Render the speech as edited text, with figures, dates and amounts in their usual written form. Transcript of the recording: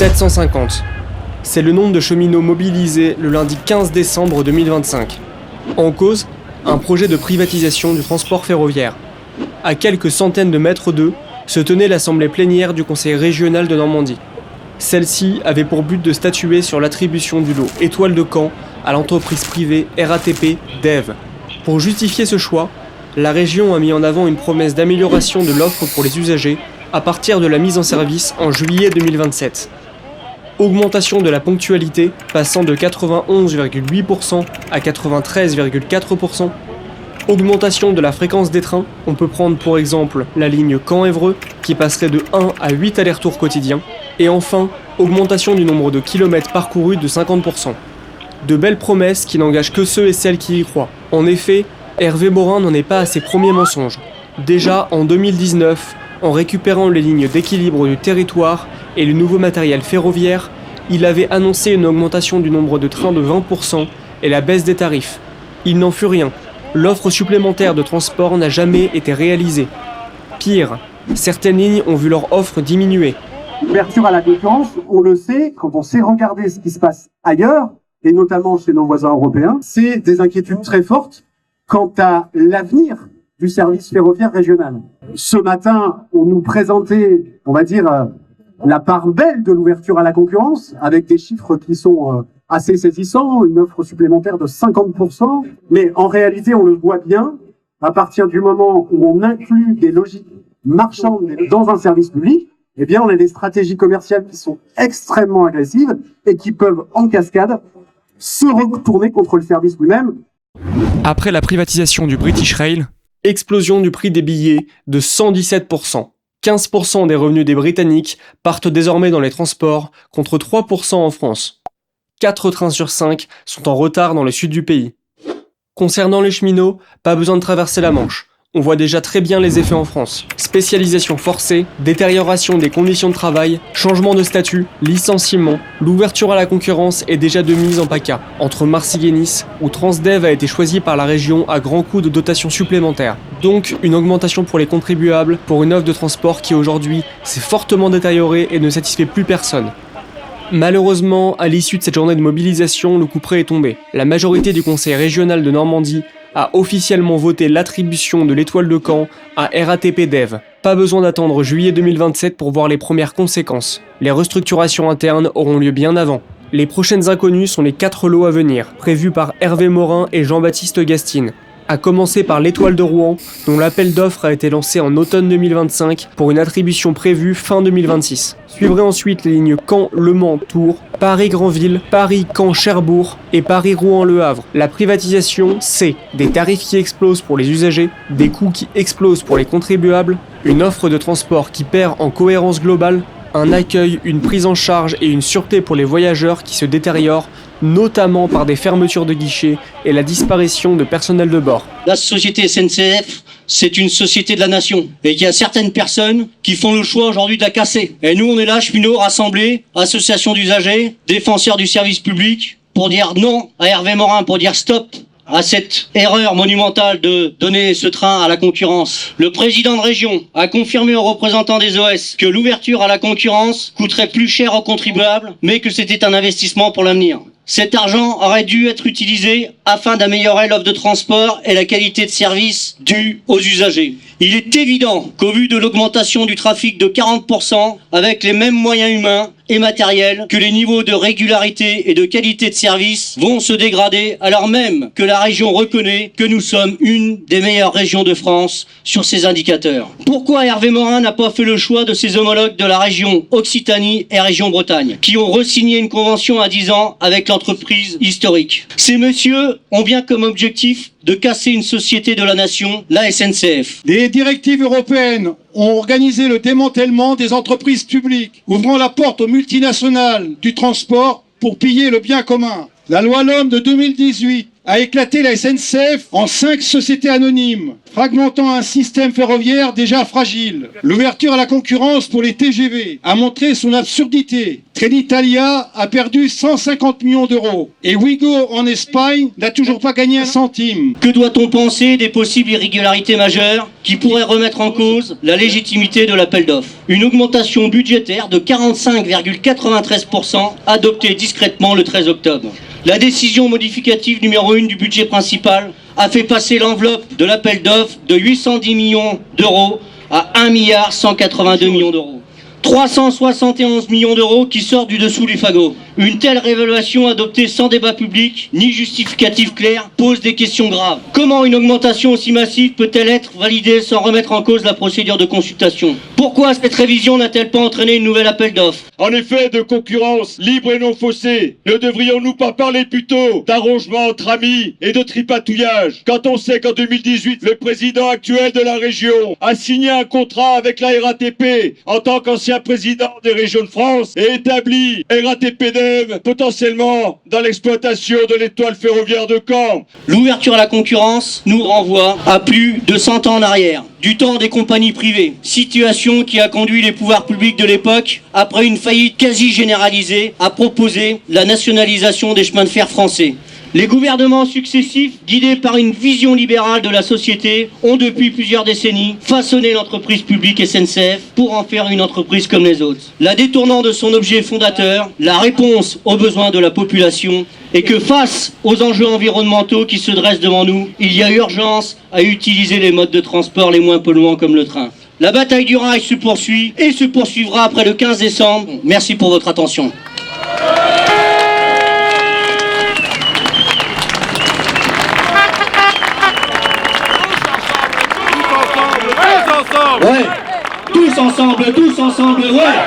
750. C'est le nombre de cheminots mobilisés le lundi 15 décembre 2025. En cause, un projet de privatisation du transport ferroviaire. À quelques centaines de mètres d'eux, se tenait l'assemblée plénière du conseil régional de Normandie. Celle-ci avait pour but de statuer sur l'attribution du lot Étoile de Caen à l'entreprise privée RATP DEV. Pour justifier ce choix, la région a mis en avant une promesse d'amélioration de l'offre pour les usagers à partir de la mise en service en juillet 2027. Augmentation de la ponctualité passant de 91,8% à 93,4%. Augmentation de la fréquence des trains, on peut prendre pour exemple la ligne Caen-Évreux qui passerait de 1 à 8 allers-retours quotidiens. Et enfin, augmentation du nombre de kilomètres parcourus de 50%. De belles promesses qui n'engagent que ceux et celles qui y croient. En effet, Hervé Morin n'en est pas à ses premiers mensonges. Déjà en 2019, en récupérant les lignes d'équilibre du territoire et le nouveau matériel ferroviaire, il avait annoncé une augmentation du nombre de trains de 20% et la baisse des tarifs. Il n'en fut rien. L'offre supplémentaire de transport n'a jamais été réalisée. Pire, certaines lignes ont vu leur offre diminuer. L'ouverture à la concurrence, on le sait, quand on sait regarder ce qui se passe ailleurs, et notamment chez nos voisins européens, c'est des inquiétudes très fortes quant à l'avenir du service ferroviaire régional. Ce matin, on nous présentait, on va dire, la part belle de l'ouverture à la concurrence, avec des chiffres qui sont assez saisissants, une offre supplémentaire de 50%, mais en réalité, on le voit bien, à partir du moment où on inclut des logiques marchandes dans un service public, eh bien, on a des stratégies commerciales qui sont extrêmement agressives et qui peuvent, en cascade, se retourner contre le service lui-même. Après la privatisation du British Rail, explosion du prix des billets de 117%. 15% des revenus des Britanniques partent désormais dans les transports, contre 3% en France. 4 trains sur 5 sont en retard dans le sud du pays. Concernant les cheminots, pas besoin de traverser la Manche. On voit déjà très bien les effets en France. Spécialisation forcée, détérioration des conditions de travail, changement de statut, licenciement, l'ouverture à la concurrence est déjà de mise en PACA, entre Marseille et Nice, où Transdev a été choisi par la région à grands coups de dotation supplémentaire. Donc une augmentation pour les contribuables, pour une offre de transport qui aujourd'hui s'est fortement détériorée et ne satisfait plus personne. Malheureusement, à l'issue de cette journée de mobilisation, le coup près est tombé. La majorité du conseil régional de Normandie a officiellement voté l'attribution de l'Étoile de Caen à RATP DEV. Pas besoin d'attendre juillet 2027 pour voir les premières conséquences. Les restructurations internes auront lieu bien avant. Les prochaines inconnues sont les 4 lots à venir, prévus par Hervé Morin et Jean-Baptiste Gastine. À commencer par l'Étoile de Rouen, dont l'appel d'offres a été lancé en automne 2025 pour une attribution prévue fin 2026. Suivraient ensuite les lignes Caen-Le Mans-Tours, Paris-Granville, Paris-Caen-Cherbourg et Paris-Rouen-Le Havre. La privatisation, c'est des tarifs qui explosent pour les usagers, des coûts qui explosent pour les contribuables, une offre de transport qui perd en cohérence globale, un accueil, une prise en charge et une sûreté pour les voyageurs qui se détériorent, notamment par des fermetures de guichets et la disparition de personnel de bord. La société SNCF, c'est une société de la nation. Et qu'il y a certaines personnes qui font le choix aujourd'hui de la casser. Et nous, on est là, cheminots, rassemblés, associations d'usagers, défenseurs du service public, pour dire non à Hervé Morin, pour dire stop à cette erreur monumentale de donner ce train à la concurrence. Le président de région a confirmé aux représentants des OS que l'ouverture à la concurrence coûterait plus cher aux contribuables, mais que c'était un investissement pour l'avenir. Cet argent aurait dû être utilisé afin d'améliorer l'offre de transport et la qualité de service due aux usagers. Il est évident qu'au vu de l'augmentation du trafic de 40%, avec les mêmes moyens humains et matériels, que les niveaux de régularité et de qualité de service vont se dégrader, alors même que la région reconnaît que nous sommes une des meilleures régions de France sur ces indicateurs. Pourquoi Hervé Morin n'a pas fait le choix de ses homologues de la région Occitanie et région Bretagne, qui ont re-signé une convention à 10 ans avec l'entreprise historique? Ces messieurs ont bien comme objectif de casser une société de la nation, la SNCF. Des directives européennes ont organisé le démantèlement des entreprises publiques, ouvrant la porte aux multinationales du transport pour piller le bien commun. La loi LOM de 2018 a éclaté la SNCF en 5 sociétés anonymes, fragmentant un système ferroviaire déjà fragile. L'ouverture à la concurrence pour les TGV a montré son absurdité. Trenitalia a perdu 150 millions d'euros et Ouigo en Espagne n'a toujours pas gagné un centime. Que doit-on penser des possibles irrégularités majeures qui pourraient remettre en cause la légitimité de l'appel d'offres? Une augmentation budgétaire de 45,93% adoptée discrètement le 13 octobre. La décision modificative numéro 1 du budget principal a fait passer l'enveloppe de l'appel d'offres de 810 millions d'euros à 1,182 milliard d'euros. 371 millions d'euros qui sortent du dessous du fagot. Une telle réévaluation adoptée sans débat public ni justificatif clair pose des questions graves. Comment une augmentation aussi massive peut-elle être validée sans remettre en cause la procédure de consultation? Pourquoi cette révision n'a-t-elle pas entraîné une nouvelle appel d'offres? En effet, de concurrence libre et non faussée, ne devrions-nous pas parler plutôt d'arrangement entre amis et de tripatouillage, quand on sait qu'en 2018, le président actuel de la région a signé un contrat avec la RATP en tant qu'ancien président des régions de France et établi RATP Dev potentiellement dans l'exploitation de l'étoile ferroviaire de Caen. L'ouverture à la concurrence nous renvoie à plus de 100 ans en arrière, du temps des compagnies privées, situation qui a conduit les pouvoirs publics de l'époque, après une faillite quasi généralisée, à proposer la nationalisation des chemins de fer français. Les gouvernements successifs, guidés par une vision libérale de la société, ont depuis plusieurs décennies façonné l'entreprise publique SNCF pour en faire une entreprise comme les autres. La détournant de son objet fondateur, la réponse aux besoins de la population, et que face aux enjeux environnementaux qui se dressent devant nous, il y a urgence à utiliser les modes de transport les moins polluants comme le train. La bataille du rail se poursuit et se poursuivra après le 15 décembre. Merci pour votre attention. Ouais, tous ensemble, ouais.